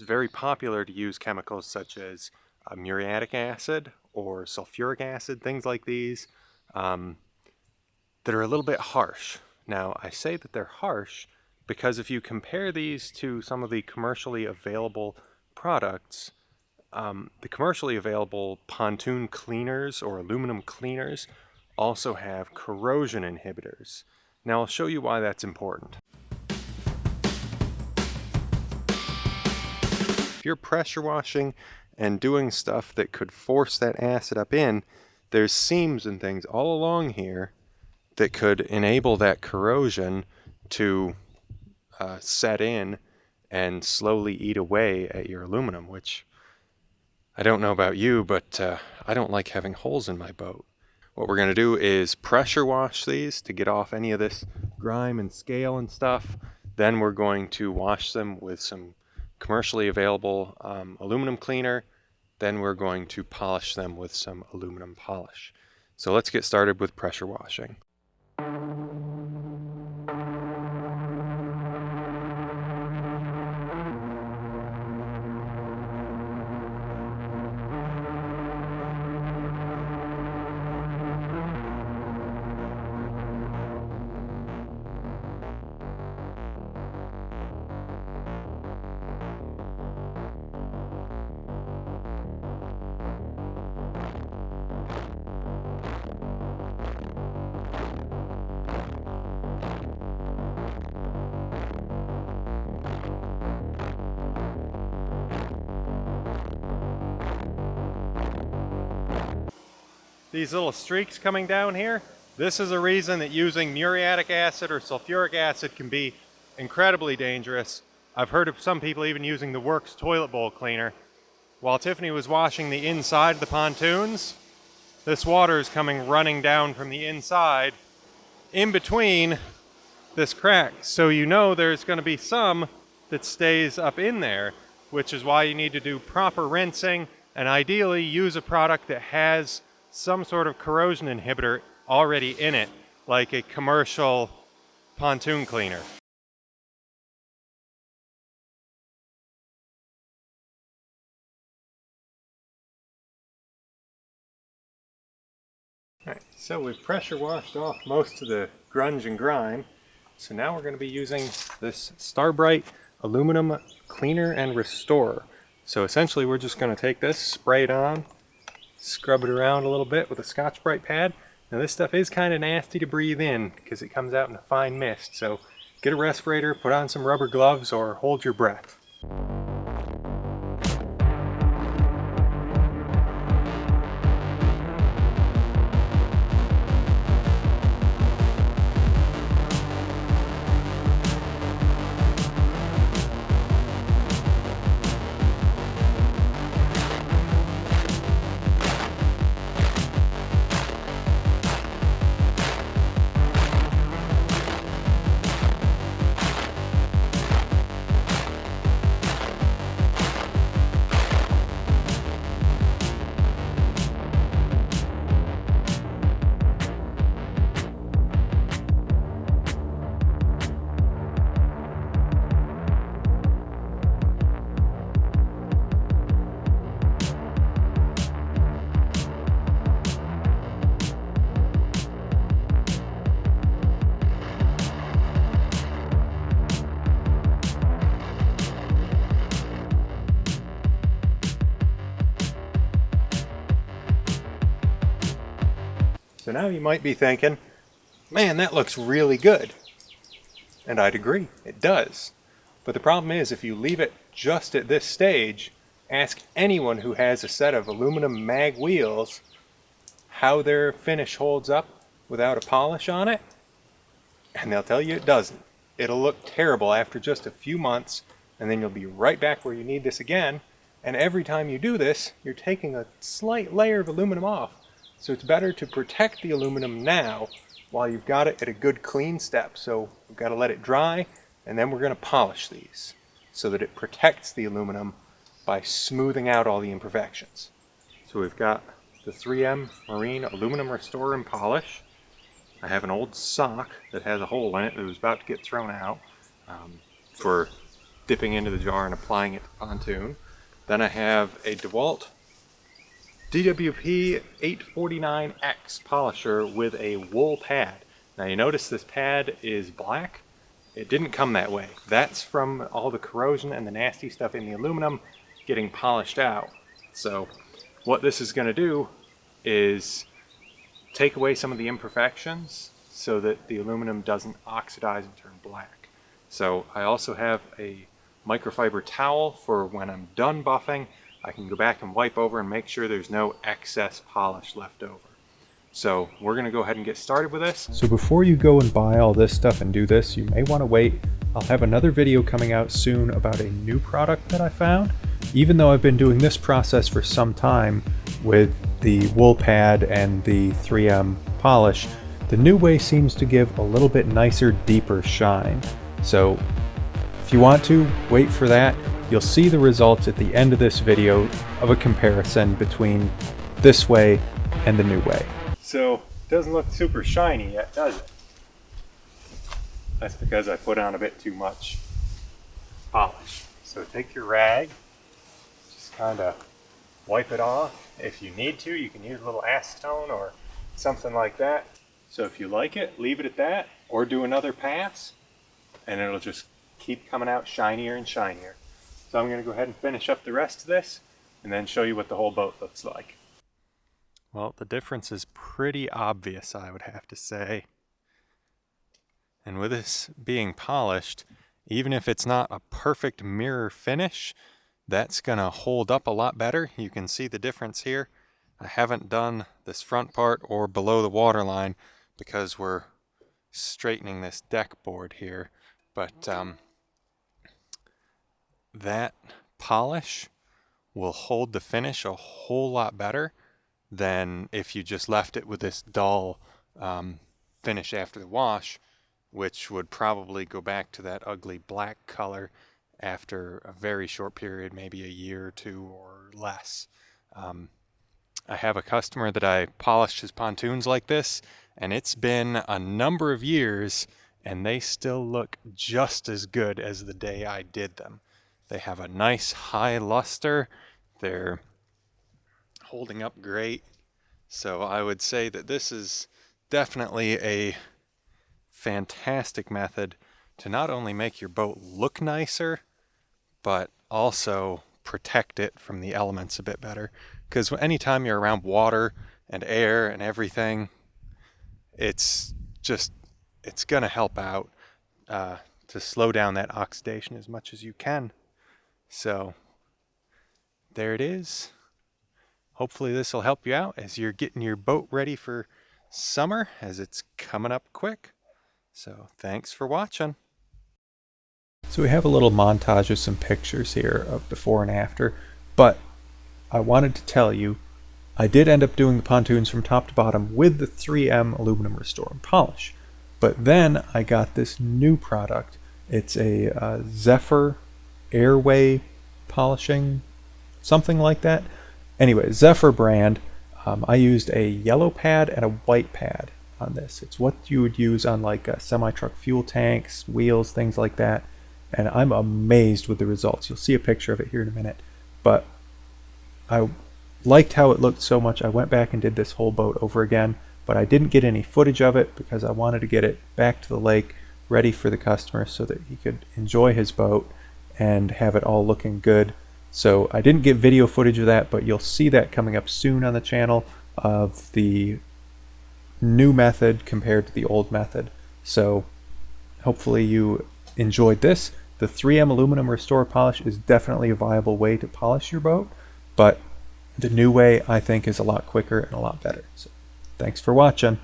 very popular to use chemicals such as muriatic acid or sulfuric acid, things like these, that are a little bit harsh. Now, I say that they're harsh because if you compare these to some of the commercially available products, the commercially available pontoon cleaners or aluminum cleaners also have corrosion inhibitors. Now, I'll show you why that's important. If you're pressure washing and doing stuff that could force that acid up in, there's seams and things all along here that could enable that corrosion to set in and slowly eat away at your aluminum, which I don't know about you, but I don't like having holes in my boat. What we're going to do is pressure wash these to get off any of this grime and scale and stuff. Then we're going to wash them with some commercially available aluminum cleaner. Then we're going to polish them with some aluminum polish. So let's get started with pressure washing. These little streaks coming down here, this is a reason that using muriatic acid or sulfuric acid can be incredibly dangerous. I've heard of some people even using the Works toilet bowl cleaner. While Tiffany was washing the inside of the pontoons, this water is coming running down from the inside in between this crack. So you know there's going to be some that stays up in there, which is why you need to do proper rinsing and ideally use a product that has some sort of corrosion inhibitor already in it, like a commercial pontoon cleaner. Alright, so we've pressure washed off most of the grunge and grime. So now we're going to be using this Starbright aluminum cleaner and restorer. So essentially we're just going to take this, spray it on, scrub it around a little bit with a Scotch-Brite pad. Now this stuff is kind of nasty to breathe in because it comes out in a fine mist, so get a respirator, put on some rubber gloves, or hold your breath. So now you might be thinking, man, that looks really good. And I'd agree, it does. But the problem is, if you leave it just at this stage, ask anyone who has a set of aluminum mag wheels how their finish holds up without a polish on it, and they'll tell you it doesn't. It'll look terrible after just a few months, and then you'll be right back where you need this again, and every time you do this, you're taking a slight layer of aluminum off. So it's better to protect the aluminum now while you've got it at a good clean step. So we've got to let it dry, and then we're going to polish these so that it protects the aluminum by smoothing out all the imperfections. So we've got the 3M Marine Aluminum Restore and Polish. I have an old sock that has a hole in it that was about to get thrown out for dipping into the jar and applying it to pontoon. Then I have a DeWalt DWP 849X polisher with a wool pad. Now you notice this pad is black. It didn't come that way. That's from all the corrosion and the nasty stuff in the aluminum getting polished out. So what this is going to do is take away some of the imperfections so that the aluminum doesn't oxidize and turn black. So I also have a microfiber towel for when I'm done buffing. I can go back and wipe over and make sure there's no excess polish left over. So we're going to go ahead and get started with this. So before you go and buy all this stuff and do this, you may want to wait. I'll have another video coming out soon about a new product that I found. Even though I've been doing this process for some time with the wool pad and the 3M polish, the new way seems to give a little bit nicer, deeper shine. So if you want to, wait for that. You'll see the results at the end of this video of a comparison between this way and the new way. So it doesn't look super shiny yet, does it? That's because I put on a bit too much polish. So take your rag, just kind of wipe it off. If you need to, you can use a little acetone or something like that. So if you like it, leave it at that, or do another pass, and it'll just keep coming out shinier and shinier. So I'm going to go ahead and finish up the rest of this, and then show you what the whole boat looks like. Well, the difference is pretty obvious, I would have to say. And with this being polished, even if it's not a perfect mirror finish, that's going to hold up a lot better. You can see the difference here. I haven't done this front part or below the waterline because we're straightening this deck board here. But that polish will hold the finish a whole lot better than if you just left it with this dull finish after the wash, which would probably go back to that ugly black color after a very short period, maybe a year or two or less. I have a customer that I polished his pontoons like this, and it's been a number of years, and they still look just as good as the day I did them. They have a nice high luster. They're holding up great. So I would say that this is definitely a fantastic method to not only make your boat look nicer, but also protect it from the elements a bit better. Because anytime you're around water and air and everything, it's going to help out to slow down that oxidation as much as you can. So there it is. Hopefully this will help you out as you're getting your boat ready for summer, as it's coming up quick. So thanks for watching. So we have a little montage of some pictures here of before and after, but I wanted to tell you I did end up doing the pontoons from top to bottom with the 3M aluminum restore and polish. But then I got this new product. It's a Zephyr airway polishing, something like that. Anyway, Zephyr brand. I used a yellow pad and a white pad on this. It's what you would use on like semi-truck fuel tanks, wheels, things like that. And I'm amazed with the results. You'll see a picture of it here in a minute. But I liked how it looked so much, I went back and did this whole boat over again. But I didn't get any footage of it because I wanted to get it back to the lake ready for the customer so that he could enjoy his boat and have it all looking good. So I didn't get video footage of that, but you'll see that coming up soon on the channel of the new method compared to the old method. So hopefully you enjoyed this. The 3M aluminum restore polish is definitely a viable way to polish your boat, but the new way I think is a lot quicker and a lot better. So thanks for watching.